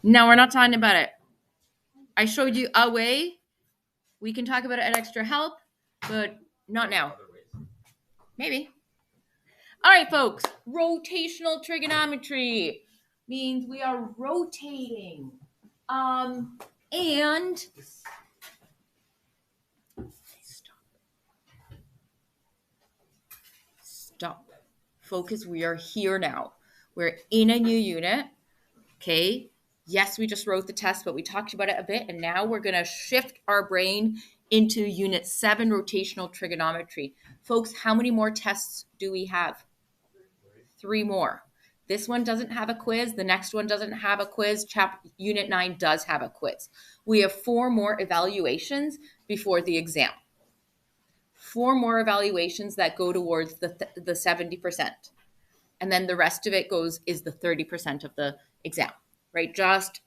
No, we're not talking about it. I showed you a way. We can talk about it at extra help, but not now. Maybe. All right, folks. Rotational trigonometry means we are rotating. And stop. Focus. We are here now. We're in a new unit. Okay. Yes, we just wrote the test, but we talked about it a bit. And now we're going to shift our brain into Unit 7, Rotational Trigonometry. Folks, how many more tests do we have? 3 more. This one doesn't have a quiz. The next one doesn't have a quiz. Unit 9 does have a quiz. We have 4 more evaluations before the exam. 4 more evaluations that go towards the 70%. And then the rest of it is the 30% of the exam. Right?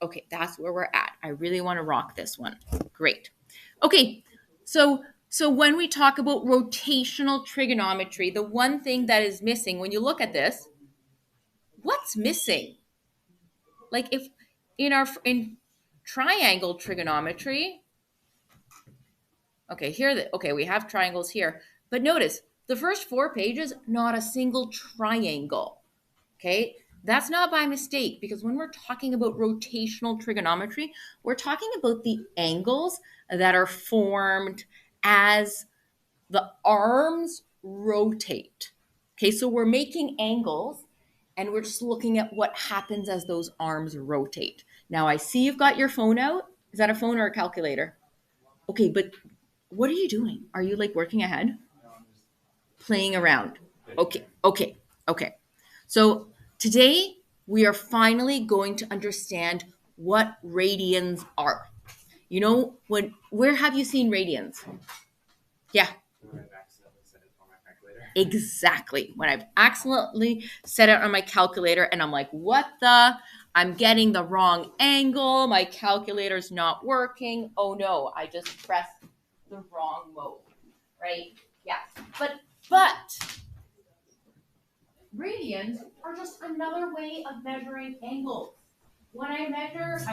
Okay, that's where we're at. I really want to rock this one. Great. Okay, so when we talk about rotational trigonometry, the one thing that is missing when you look at this, what's missing? Like if in triangle trigonometry, okay, we have triangles here, but notice the first 4 pages, not a single triangle. Okay? That's not by mistake, because when we're talking about rotational trigonometry, we're talking about the angles that are formed as the arms rotate. Okay, so we're making angles and we're just looking at what happens as those arms rotate. Now I see you've got your phone out. Is that a phone or a calculator? Okay, but what are you doing? Are you like working ahead? Playing around. Okay. So today, we are finally going to understand what radians are. You know, where have you seen radians? Yeah. Exactly. When I've accidentally set it on my calculator and I'm like, I'm getting the wrong angle. My calculator's not working. Oh no, I just pressed the wrong mode, right? Yes. But radians are just another way of measuring angles. When I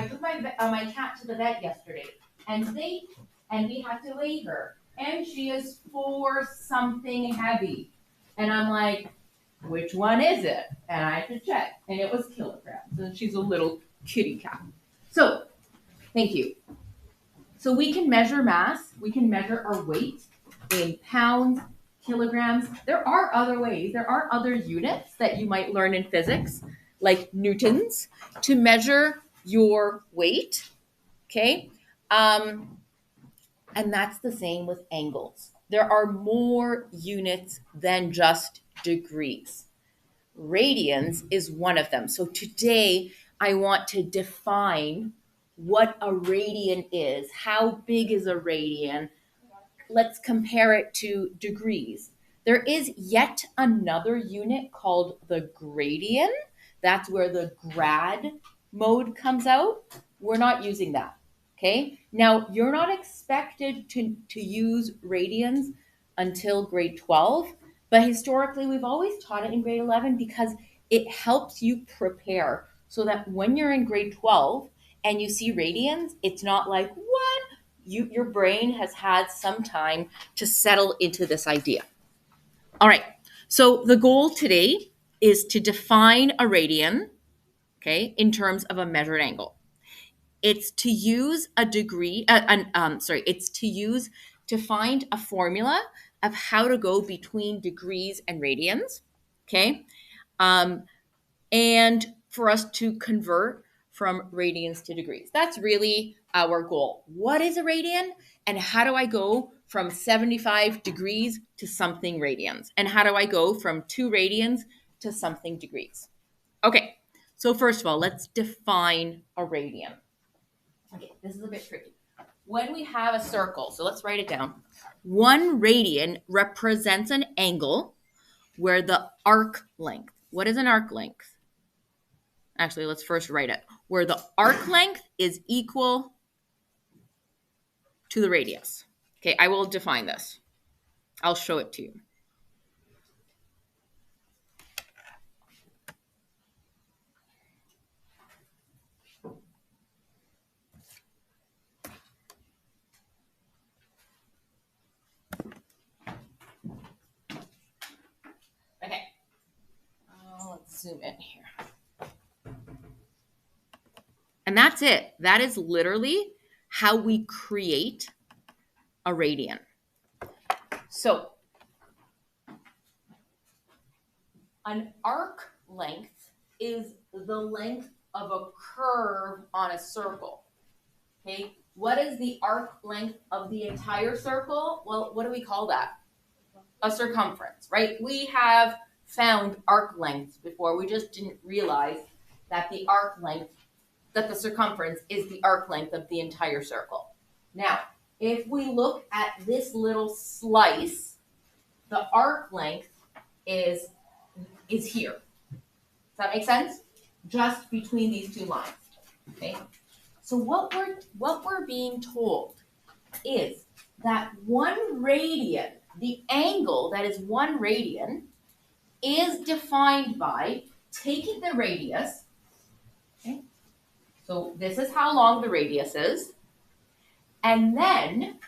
took my cat to the vet yesterday, and we had to weigh her, and she is 4 something heavy, and I'm like, which one is it? And I had to check, and it was kilograms, and she's a little kitty cat. So, thank you. So we can measure mass, we can measure our weight in pounds, kilograms. There are other ways. There are other units that you might learn in physics, like newtons, to measure your weight. Okay? And that's the same with angles. There are more units than just degrees. Radians is one of them. So today I want to define what a radian is. How big is a radian? Let's compare it to degrees. There is yet another unit called the gradian. That's where the grad mode comes out. We're not using that. Okay? Now, you're not expected to use radians until grade 12, but historically, we've always taught it in grade 11 because it helps you prepare so that when you're in grade 12 and you see radians, it's not like, what? Your brain has had some time to settle into this idea. All right. So the goal today is to define a radian, okay, in terms of a measured angle. It's to use to find a formula of how to go between degrees and radians, okay, and for us to convert from radians to degrees. That's really our goal. What is a radian, and how do I go from 75 degrees to something radians? And how do I go from 2 radians to something degrees? Okay, so first of all, let's define a radian. Okay, this is a bit tricky. When we have a circle, so let's write it down. 1 radian represents an angle where the arc length. What is an arc length? Actually, let's first write it. Where the arc length is equal to the radius. Okay, I will define this. I'll show it to you. zoom in here. And that's it. That is literally how we create a radian. So an arc length is the length of a curve on a circle. Okay, what is the arc length of the entire circle? Well, what do we call that? A circumference, right? We have found arc lengths before. We just didn't realize that the arc length, that the circumference is the arc length of the entire circle. Now, if we look at this little slice, the arc length is here. Does that make sense? Just between these two lines. Okay. So what we're being told is that 1 radian, the angle that is 1 radian, is defined by taking the radius. Okay. So this is how long the radius is. And then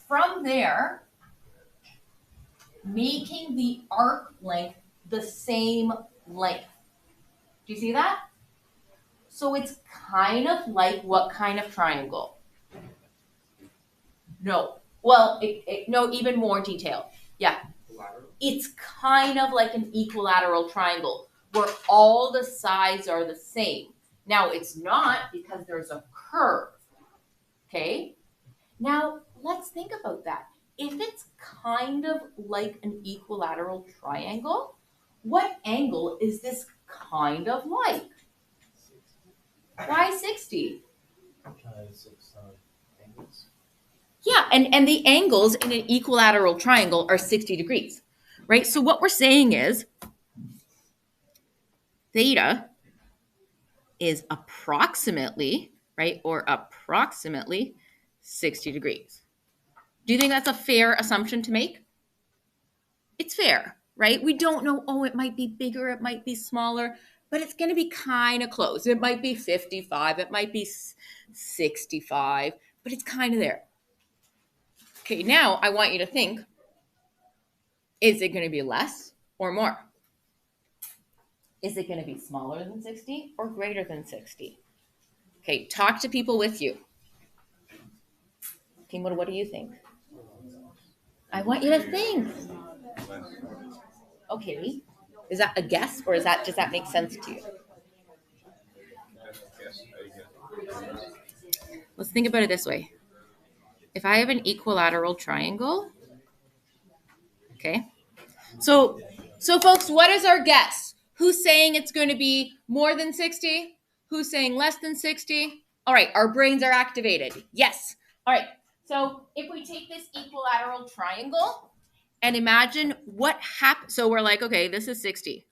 from there, making the arc length the same length. Do you see that? So it's kind of like what kind of triangle? No. Well, no, even more detail. Yeah. It's kind of like an equilateral triangle where all the sides are the same. Now, it's not because there's a curve. Okay? Now, let's think about that. If it's kind of like an equilateral triangle, what angle is this kind of like? Why 60? Yeah, and the angles in an equilateral triangle are 60 degrees, right? So what we're saying is theta is approximately, right, or approximately 60 degrees. Do you think that's a fair assumption to make? It's fair, right? We don't know, oh, it might be bigger, it might be smaller, but it's going to be kind of close. It might be 55, it might be 65, but it's kind of there. Okay, now I want you to think, is it going to be less or more? Is it going to be smaller than 60 or greater than 60? Okay, talk to people with you. Okay, what do you think? I want you to think. Okay, is that a guess or does that make sense to you? Let's think about it this way. If I have an equilateral triangle, okay, so folks, what is our guess? Who's saying it's going to be more than 60? Who's saying less than 60? All right, our brains are activated. Yes. All right, so if we take this equilateral triangle and imagine what happens. So we're like, okay, this is 60.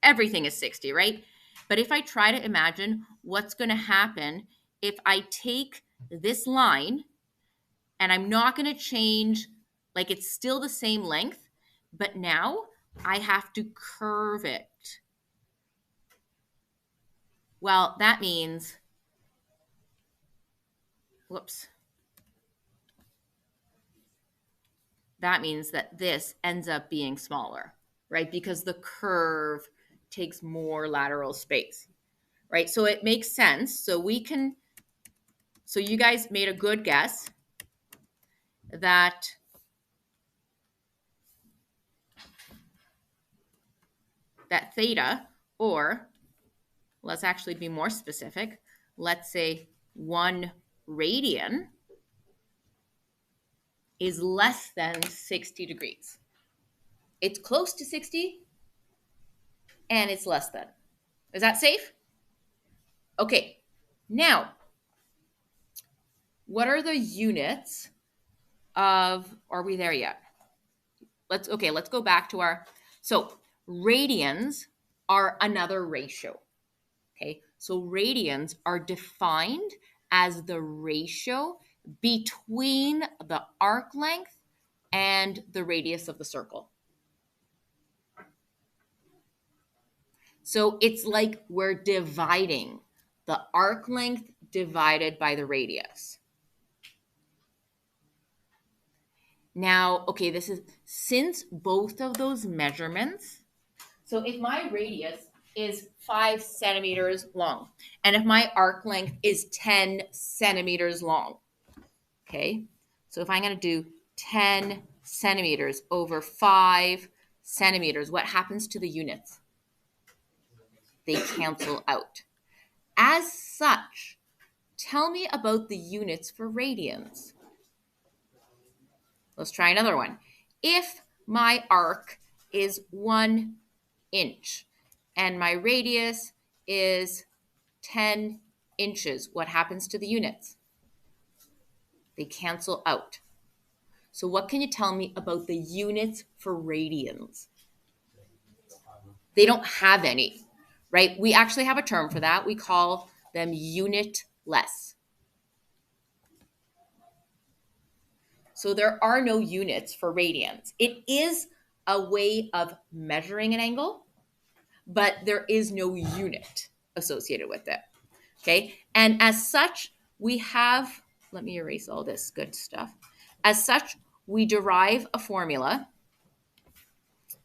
Everything is 60, right? But if I try to imagine what's going to happen if I take this line and I'm not going to change, like it's still the same length, but now I have to curve it. Well, that means, that means that this ends up being smaller, right? Because the curve takes more lateral space, right? So it makes sense. So you guys made a good guess that theta, or let's actually be more specific, let's say 1 radian is less than 60 degrees. It's close to 60 and it's less than. Is that safe? Okay, now, what are the units of, are we there yet? Let's go back to so radians are another ratio. Okay, so radians are defined as the ratio between the arc length and the radius of the circle. So it's like we're dividing the arc length divided by the radius. Now, okay, this is, since both of those measurements, So if my radius is 5 centimeters long, and if my arc length is 10 centimeters long, okay? So if I'm going to do 10 centimeters over 5 centimeters, what happens to the units? They cancel out. As such, tell me about the units for radians. Let's try another one. If my arc is 1 inch and my radius is 10 inches, what happens to the units? They cancel out. So what can you tell me about the units for radians? They don't have any, right? We actually have a term for that. We call them unitless. So there are no units for radians. It is a way of measuring an angle, but there is no unit associated with it. Okay. And as such, we have, let me erase all this good stuff. As such, we derive a formula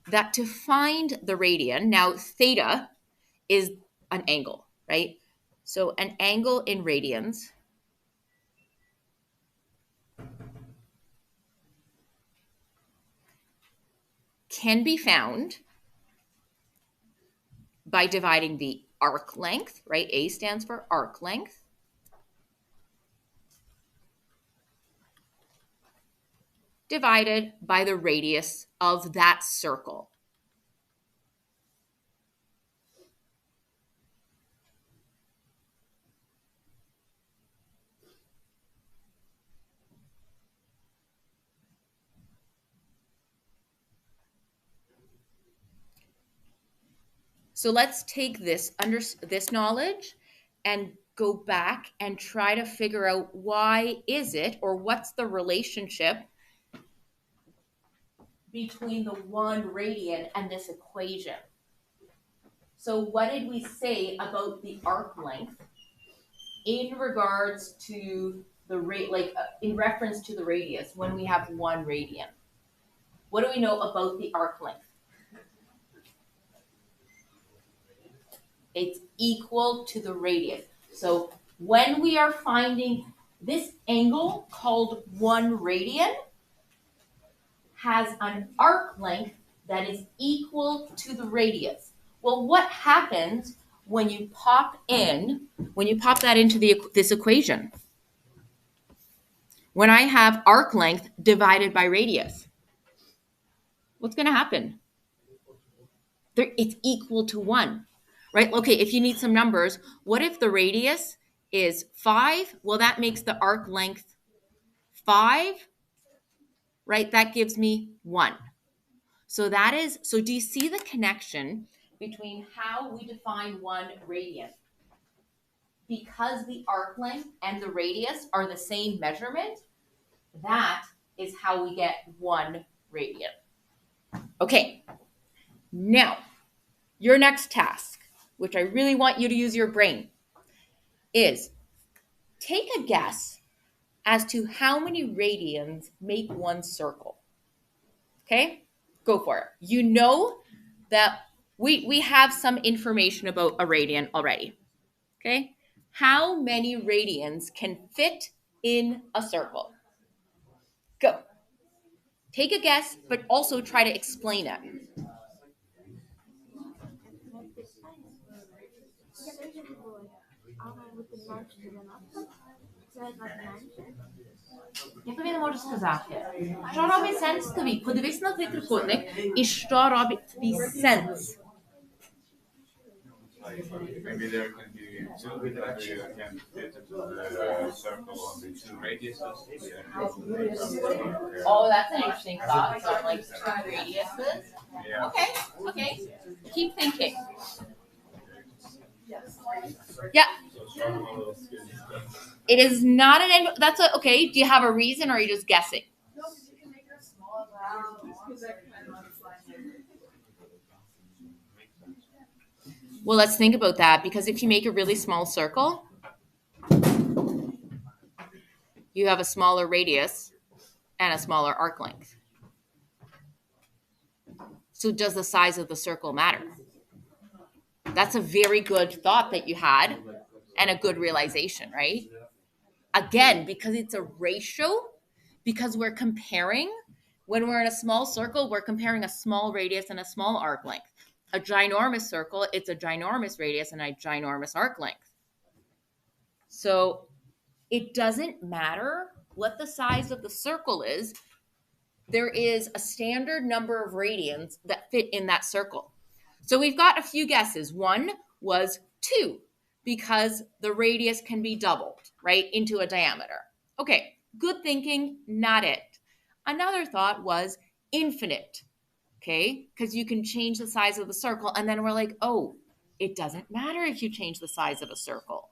that to find the radian, now theta is an angle, right? So an angle in radians can be found by dividing the arc length, right? A stands for arc length, divided by the radius of that circle. So let's take this knowledge and go back and try to figure out why is it, or what's the relationship between the 1 radian and this equation. So what did we say about the arc length in regards to the in reference to the radius when we have 1 radian? What do we know about the arc length? It's equal to the radius. So when we are finding this angle called 1 radian has an arc length that is equal to the radius. Well, what happens when you pop that into this equation? When I have arc length divided by radius, what's going to happen? It's equal to 1, right? Okay, if you need some numbers, what if the radius is 5? Well, that makes the arc length 5, right? That gives me 1. So do you see the connection between how we define 1 radian? Because the arc length and the radius are the same measurement, that is how we get 1 radian. Okay, now your next task, which I really want you to use your brain, is take a guess as to how many radians make 1 circle. Okay, go for it. You know that we have some information about a radian already. Okay, how many radians can fit in a circle? Go. Take a guess, but also try to explain it. Як ви не можу сказати? Що робить сенс тобі? Подивись на цей трикутник і що робить тобі сенс? Maybe there can be 2 that you can fit into the circle on the 2 radiuses. Oh, that's an interesting thought. So like 2 radiuses. Yeah. Okay. Keep thinking. Yeah. It is not an end. That's okay. Do you have a reason, or are you just guessing? Well, let's think about that, because if you make a really small circle, you have a smaller radius and a smaller arc length. So does the size of the circle matter? That's a very good thought that you had and a good realization, right? Again, because it's a ratio, because we're comparing, when we're in a small circle, we're comparing a small radius and a small arc length. A ginormous circle, it's a ginormous radius and a ginormous arc length. So it doesn't matter what the size of the circle is. There is a standard number of radians that fit in that circle. So we've got a few guesses. One was 2, because the radius can be doubled, right, into a diameter. Okay, good thinking, not it. Another thought was infinite, okay, because you can change the size of the circle, and then we're like, oh, it doesn't matter if you change the size of a circle.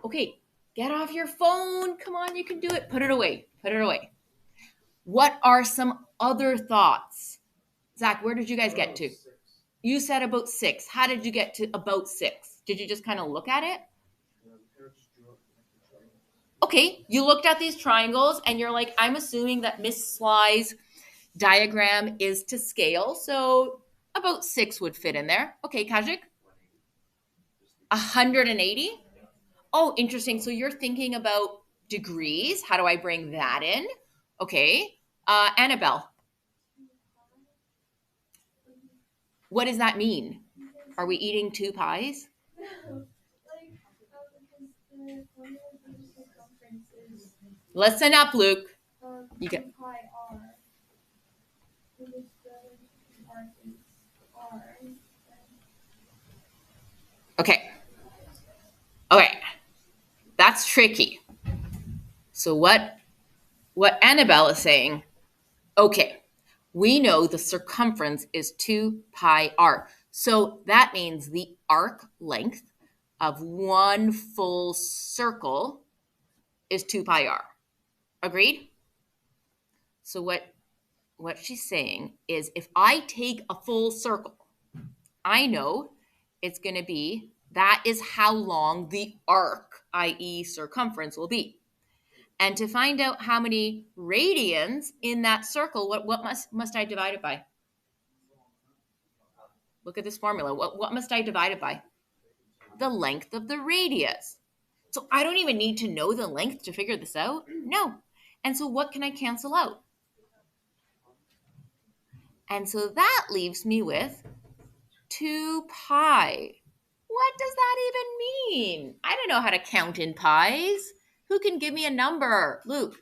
Okay, get off your phone. Come on, you can do it. Put it away. Put it away. What are some other thoughts? Zach, where did you guys get to? You said about 6. How did you get to about 6? Did you just kind of look at it? Okay, you looked at these triangles and you're like, I'm assuming that Miss Sly's diagram is to scale, so about 6 would fit in there. Okay, Kajik? 180? Oh, interesting. So you're thinking about degrees. How do I bring that in? Okay. Annabelle, what does that mean? Are we eating 2 pies? Listen up, Luke. You get. Okay. Okay. That's tricky. So what Annabelle is saying, okay, we know the circumference is 2 pi r. So that means the arc length of one full circle is 2 pi r. Agreed? So what she's saying is if I take a full circle, I know it's going to be, that is how long the arc, i.e. circumference, will be. And to find out how many radians in that circle, what must I divide it by? Look at this formula. What must I divide it by? The length of the radius. So I don't even need to know the length to figure this out. No. And so what can I cancel out? And so that leaves me with 2 pi. What does that even mean? I don't know how to count in pies. Who can give me a number? Luke.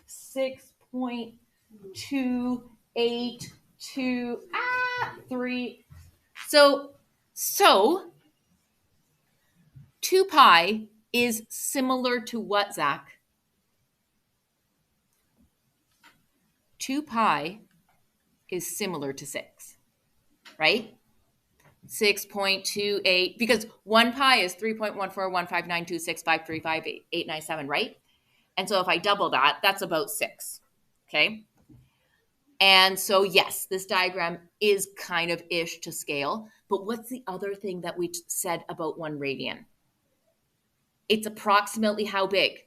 6.282 So 2 pi is similar to what, Zach? 2 pi is similar to 6, right? 6.28, because 1 pi is 3.1415926535897, right? And so if I double that, that's about 6, okay? And so yes, this diagram is kind of ish to scale, but what's the other thing that we said about 1 radian? It's approximately how big?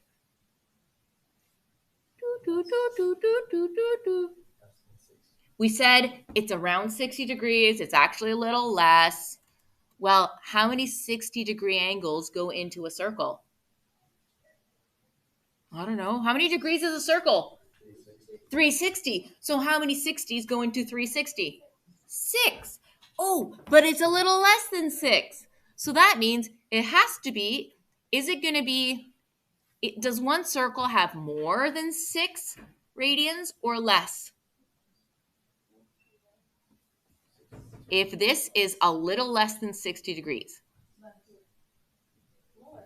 We said it's around 60 degrees. It's actually a little less. Well, how many 60-degree angles go into a circle? I don't know. How many degrees is a circle? 360. So how many 60s go into 360? 6. Oh, but it's a little less than 6. So that means it has to be, is it going to be, does one circle have more than 6 radians or less? If this is a little less than 60 degrees.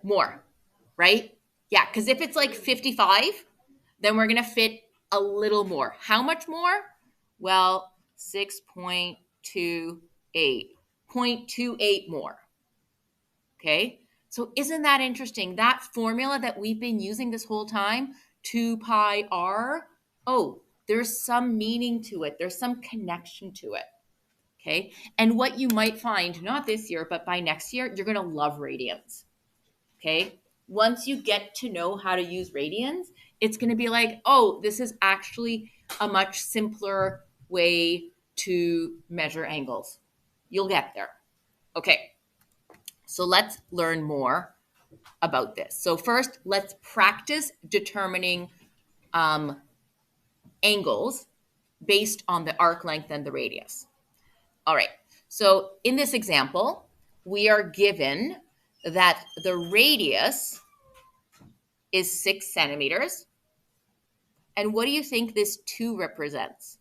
More, right? Yeah, because if it's like 55, then we're going to fit a little more. How much more? Well, 6.28. 0.28 more. Okay? So isn't that interesting? That formula that we've been using this whole time, 2 pi r, oh, there's some meaning to it. There's some connection to it. Okay? And what you might find, not this year, but by next year, you're going to love radians. Okay? Once you get to know how to use radians, it's going to be like, oh, this is actually a much simpler way to measure angles. You'll get there. Okay, so let's learn more about this. So first, let's practice determining angles based on the arc length and the radius. All right, so in this example, we are given that the radius is 6 centimeters. And what do you think this 2 represents?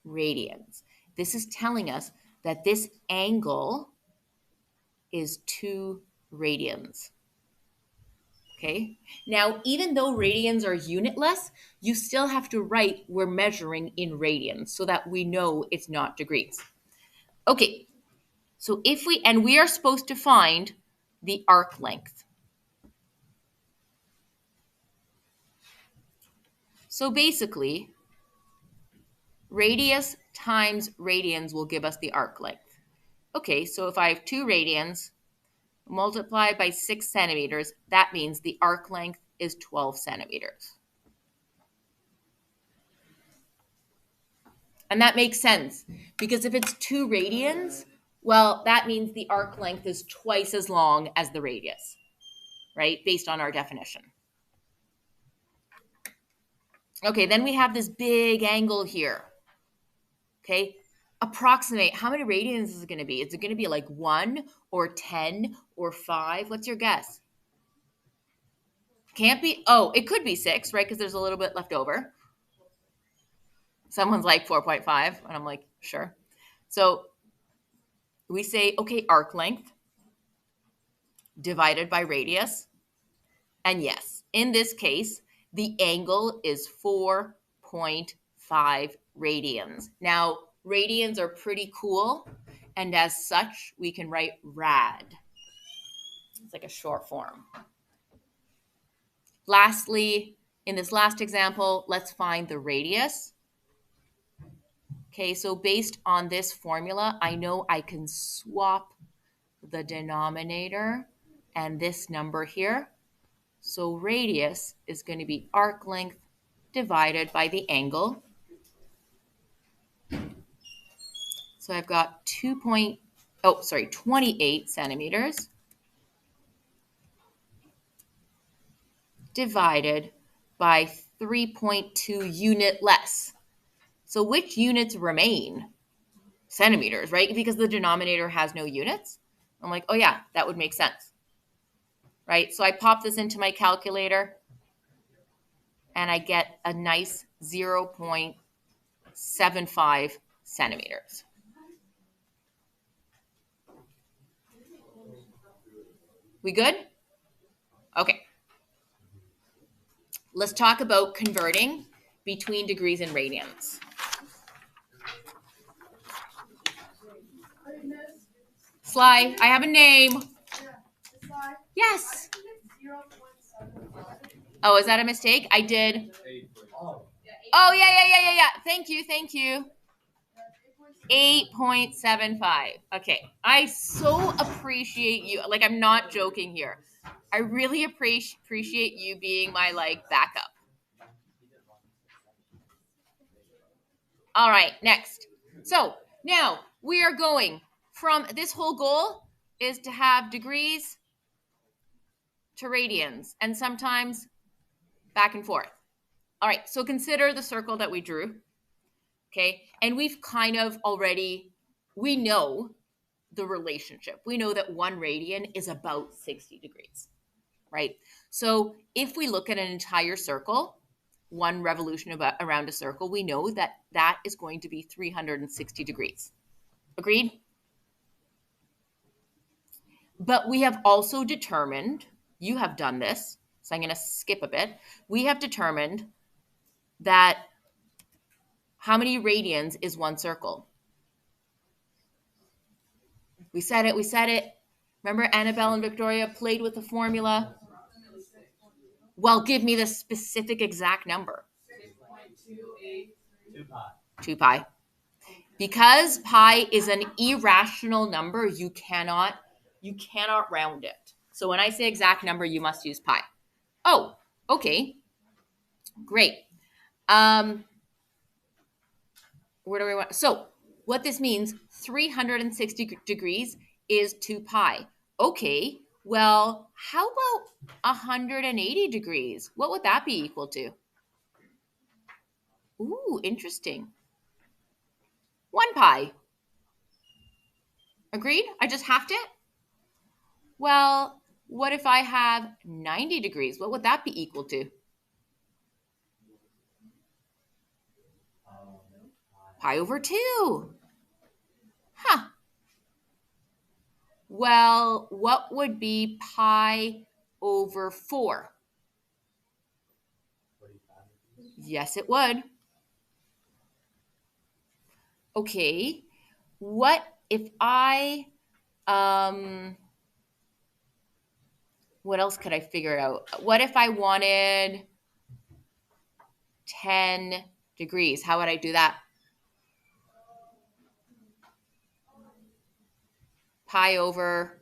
Radians. This is telling us that this angle is 2 radians. Okay, now even though radians are unitless, you still have to write we're measuring in radians so that we know it's not degrees. Okay, so we are supposed to find the arc length. So basically, radius times radians will give us the arc length. Okay, so if I have 2 radians multiplied by 6 centimeters, that means the arc length is 12 centimeters. And that makes sense because if it's 2 radians, well, that means the arc length is twice as long as the radius, right? Based on our definition. Okay, then we have this big angle here. Okay, approximate how many radians is it going to be? Is it going to be like 1 or 10 or 5? What's your guess? Can't be. Oh, it could be 6, right? Because there's a little bit left over. Someone's like 4.5, and I'm like, sure. So we say, okay, arc length divided by radius. And yes, in this case, the angle is 4.5 radians. Now, radians are pretty cool, and as such, we can write rad. It's like a short form. Lastly, in this last example, let's find the radius. Okay, so based on this formula, I know I can swap the denominator and this number here. So radius is going to be arc length divided by the angle. So I've got 28 centimeters divided by 3.2 unit less. So which units remain? Centimeters, right? Because the denominator has no units. I'm like, oh yeah, that would make sense, right? So I pop this into my calculator and I get a nice 0.75 centimeters. We good? Okay. Let's talk about converting between degrees and radians. Sly, I have a name. Yes. Oh, is that a mistake? I did. Oh, yeah. Thank you. 8.75. Okay. I so appreciate you. Like, I'm not joking here. I really appreciate you being my, backup. All right, next. So, now we are going from this whole goal is to have degrees to radians and sometimes back and forth. All right, so consider the circle that we drew. Okay, and we've kind of already, we know the relationship. We know that 1 radian is about 60 degrees, right? So if we look at an entire circle, 1 revolution around a circle, we know that that is going to be 360 degrees. Agreed? But we have also determined, you have done this, so I'm going to skip a bit. We have determined that how many radians is 1 circle? We said it. Remember Annabelle and Victoria played with the formula? Well, give me the specific exact number. 2 pi. Because pi is an irrational number, you cannot round it. So when I say exact number, you must use pi. Oh, okay. Great. Where do we want? So what this means, 360 degrees is 2 pi. Okay, well, how about 180 degrees? What would that be equal to? Ooh, interesting. 1 pi. Agreed? I just halved it? Well, what if I have 90 degrees? What would that be equal to? Pi over 2. Huh. Well, what would be pi over 4? Yes, it would. Okay. What if I, what else could I figure out? What if I wanted 10 degrees? How would I do that? Pi over,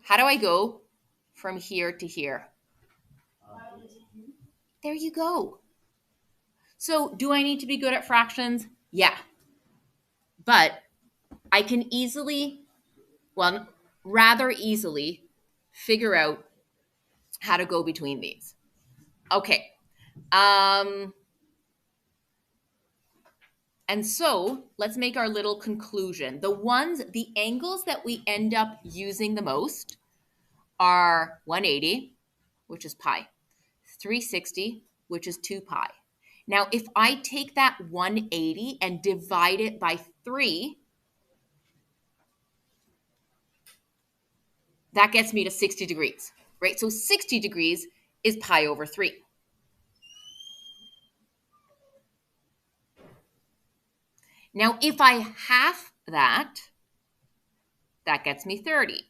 how do I go from here to here? There you go. So do I need to be good at fractions? Yeah. But I can easily, well, rather easily figure out how to go between these. Okay. And so let's make our little conclusion. The angles that we end up using the most are 180, which is pi, 360, which is 2 pi. Now, if I take that 180 and divide it by 3, that gets me to 60 degrees, right? So 60 degrees is pi over 3. Now, if I half that, that gets me 30.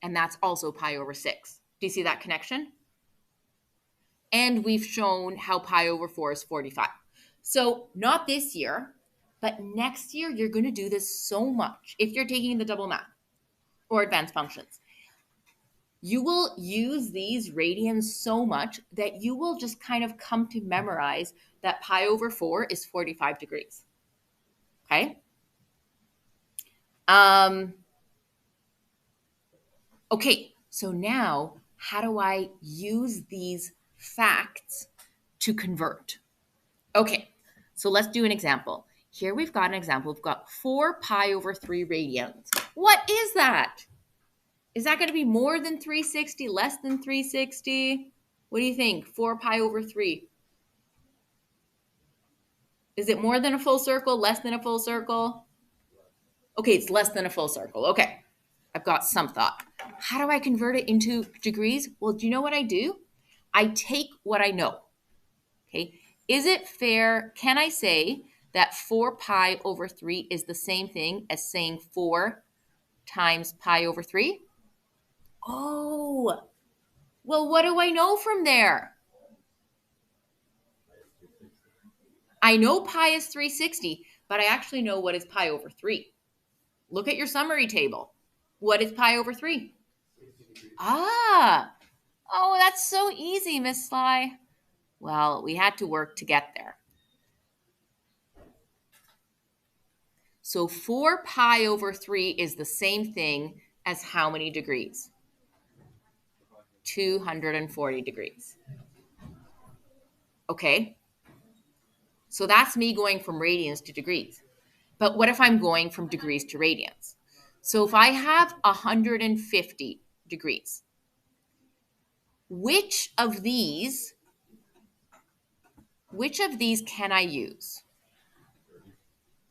And that's also pi over 6. Do you see that connection? And we've shown how pi over 4 is 45. So not this year, but next year, you're going to do this so much if you're taking the double math or advanced functions. You will use these radians so much that you will just kind of come to memorize that pi over 4 is 45 degrees. Okay? Okay, so now how do I use these facts to convert? Okay, so let's do an example. Here we've got an example. We've got 4 pi over 3 radians. What is that? Is that going to be more than 360, less than 360? What do you think? 4 pi over 3. Is it more than a full circle, less than a full circle? Okay, it's less than a full circle. Okay, I've got some thought. How do I convert it into degrees? Well, do you know what I do? I take what I know. Okay, is it fair? Can I say that 4 pi over 3 is the same thing as saying 4 times pi over 3? Oh, well, what do I know from there? I know pi is 360, but I actually know what is pi over 3. Look at your summary table. What is pi over 3? Ah, oh, that's so easy, Miss Sly. Well, we had to work to get there. So 4 pi over 3 is the same thing as how many degrees? 240 degrees. Okay, so that's me going from radians to degrees. But what if I'm going from degrees to radians? So if I have 150 degrees, which of these can I use?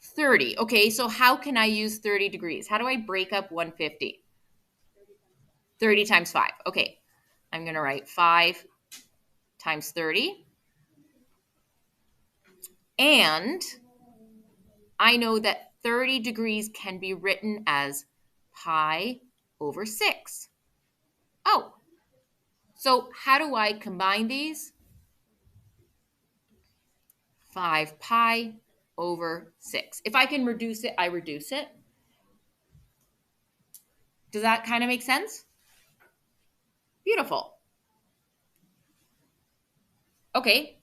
30. Okay, so how can I use 30 degrees? How do I break up 150? 30 times 5. Okay, I'm going to write 5 times 30. And I know that 30 degrees can be written as pi over 6. Oh, so how do I combine these? 5 pi over 6. If I can reduce it, I reduce it. Does that kind of make sense? Beautiful. Okay,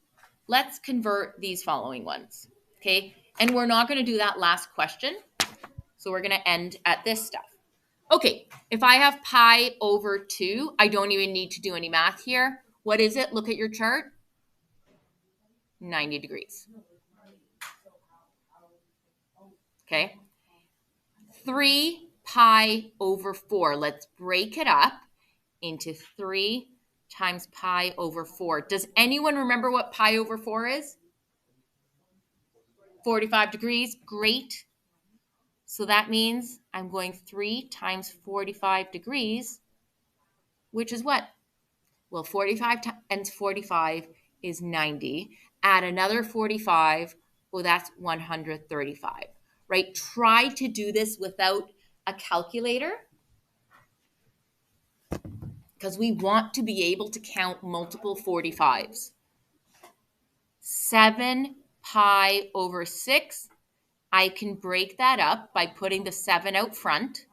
let's convert these following ones. Okay, and we're not going to do that last question. So we're going to end at this stuff. Okay, if I have pi over 2, I don't even need to do any math here. What is it? Look at your chart. 90 degrees. Okay. 3 pi over 4. Let's break it up into 3 times pi over 4. Does anyone remember what pi over 4 is? 45 degrees. Great. So that means I'm going 3 times 45 degrees, which is what? Well, 45 times 45 is 90. Add another 45, well, that's 135, right? Try to do this without a calculator because we want to be able to count multiple 45s. 7 pi over 6, I can break that up by putting the 7 out front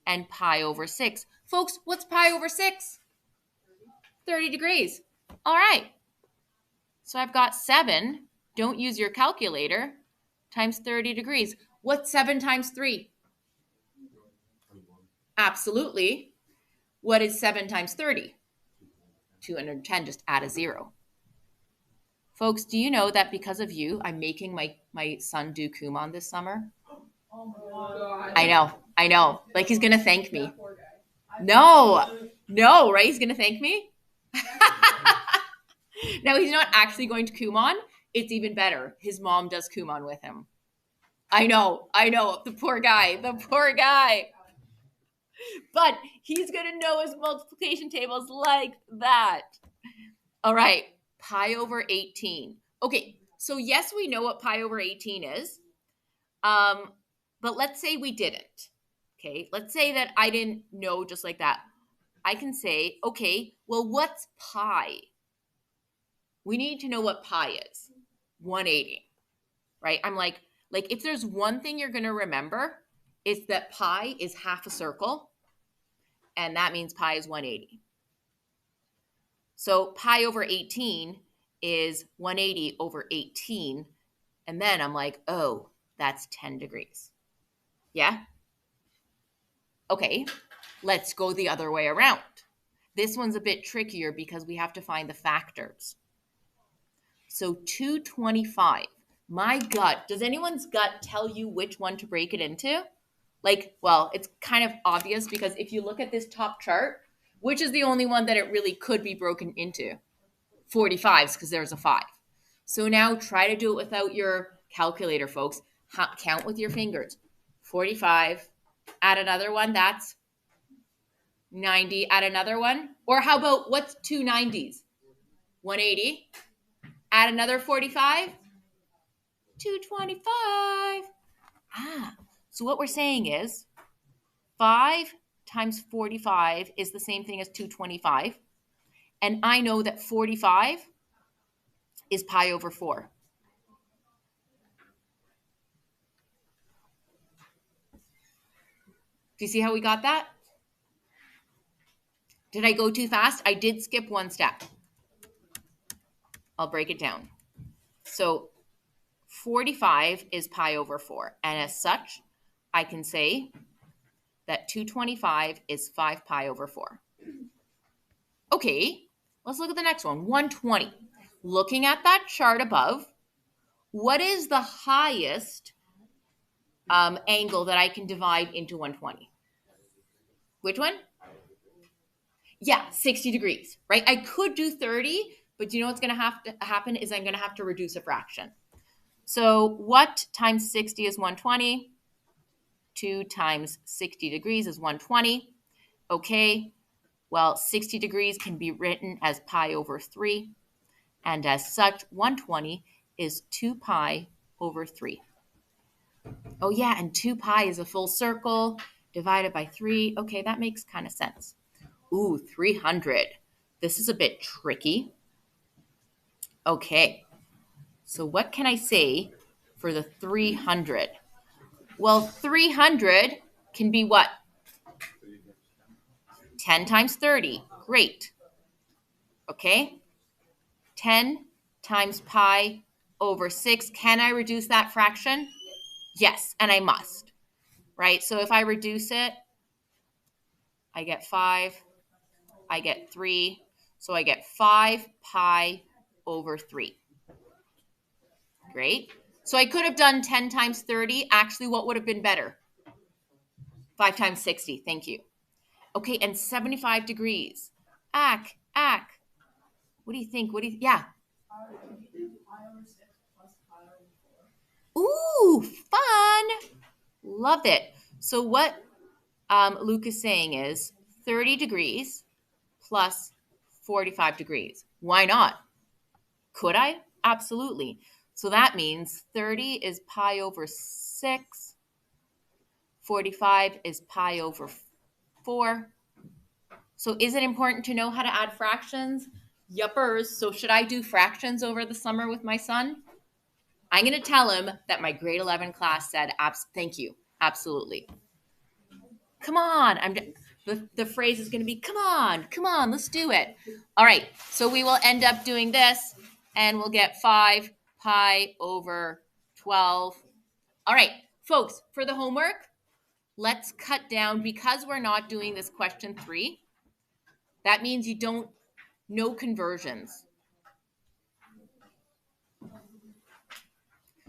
and pi over 6. Folks, what's pi over 6? 30 degrees. All right. So I've got 7, don't use your calculator, times 30 degrees. What's 7 times 3? Absolutely. What is 7 times 30? 210, just add a 0. Folks, do you know that because of you, I'm making my son do Kumon this summer? Oh my God. I know. Like he's going to thank me. No, right? He's going to thank me? Now, he's not actually going to Kumon. It's even better. His mom does Kumon with him. I know. The poor guy. But he's going to know his multiplication tables like that. All right. Pi over 18. Okay. So, yes, we know what pi over 18 is. But let's say we didn't. Okay. Let's say that I didn't know just like that. I can say, okay, well, what's pi? We need to know what pi is. 180, right? I'm like if there's one thing you're going to remember, it's that pi is half a circle, and that means pi is 180. So pi over 18 is 180 over 18, and then I'm like, oh, that's 10 degrees. Yeah? Okay, let's go the other way around. This one's a bit trickier because we have to find the factors. So 225. My gut, does anyone's gut tell you which one to break it into? Like, well, it's kind of obvious because if you look at this top chart, which is the only one that it really could be broken into? 45s, because there's a 5. So now try to do it without your calculator, folks. Count with your fingers. 45. Add another one, that's 90. Add another one. Or how about, what's 2 90s? 180. Add another 45. 225. So what we're saying is 5 times 45 is the same thing as 225. And I know that 45 is pi over 4. Do you see how we got that? Did I go too fast? I did skip one step. I'll break it down. So 45 is pi over 4. And as such, I can say that 225 is 5 pi over 4. Okay, let's look at the next one, 120. Looking at that chart above, what is the highest angle that I can divide into 120? Which one? Yeah, 60 degrees, right? I could do 30, but you know what's going to have to happen is I'm going to have to reduce a fraction. So what times 60 is 120? 2 times 60 degrees is 120. Okay, well, 60 degrees can be written as pi over 3. And as such, 120 is 2 pi over 3. Oh, yeah, and 2 pi is a full circle divided by 3. Okay, that makes kind of sense. Ooh, 300. This is a bit tricky. Okay, so what can I say for the 300? Well, 300 can be what? 10 times 30. Great. Okay. 10 times pi over 6. Can I reduce that fraction? Yes, and I must, right? So if I reduce it, I get 5, I get 3, so I get 5 pi over 3. Great. So I could have done 10 times 30. Actually, what would have been better? 5 times 60. Thank you. Okay, and 75 degrees. Ack. What do you think? Yeah. Ooh, fun. Love it. So what Luke is saying is 30 degrees plus 45 degrees. Why not? Could I? Absolutely. So that means 30 is pi over 6. 45 is pi over 4. So is it important to know how to add fractions? Yuppers. So should I do fractions over the summer with my son? I'm going to tell him that my grade 11 class said, thank you. Absolutely. Come on. The phrase is going to be, come on, let's do it. All right. So we will end up doing this and we'll get 5 pi over 12. All right, folks, for the homework, let's cut down because we're not doing this question 3. That means you don't know conversions.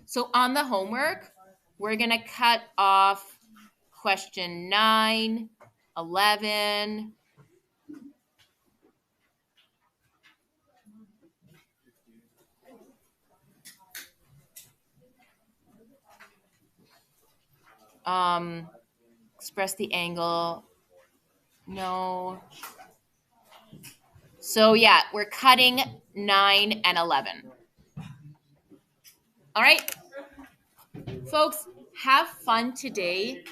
So on the homework, we're going to cut off question 9, 11, express the angle. No. So yeah, we're cutting 9 and 11. All right, folks, have fun today